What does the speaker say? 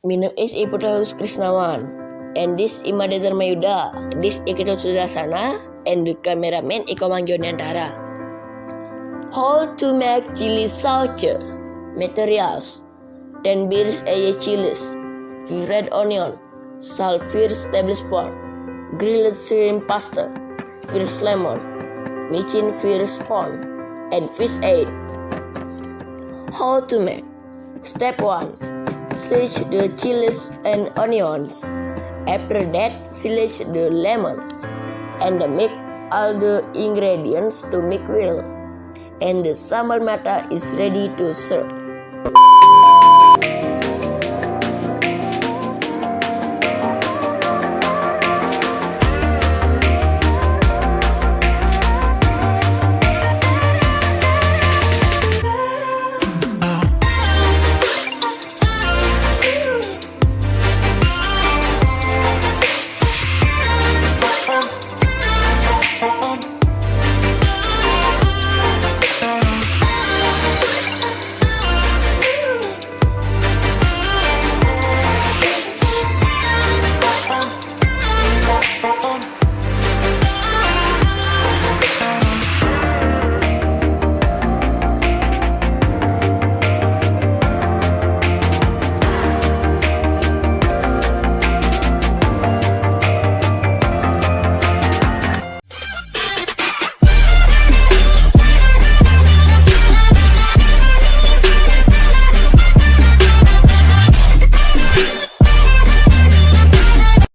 My name is Iputaus Krisnawan, and this is Imade Mayuda, this Ikito Sudasana, and the cameraman Iko Mangjoniantara. How to make chili sauce? Materials: 10 beers chilies, 5 red onion, salt 1 tablespoon, grilled shrimp pasta, 1 lemon, micin 1 spoon, and fish 8. How to make? Step 1. Slice the chilies and onions. After that, slice the lemon and mix all the ingredients to mix well. And the sambal mata is ready to serve.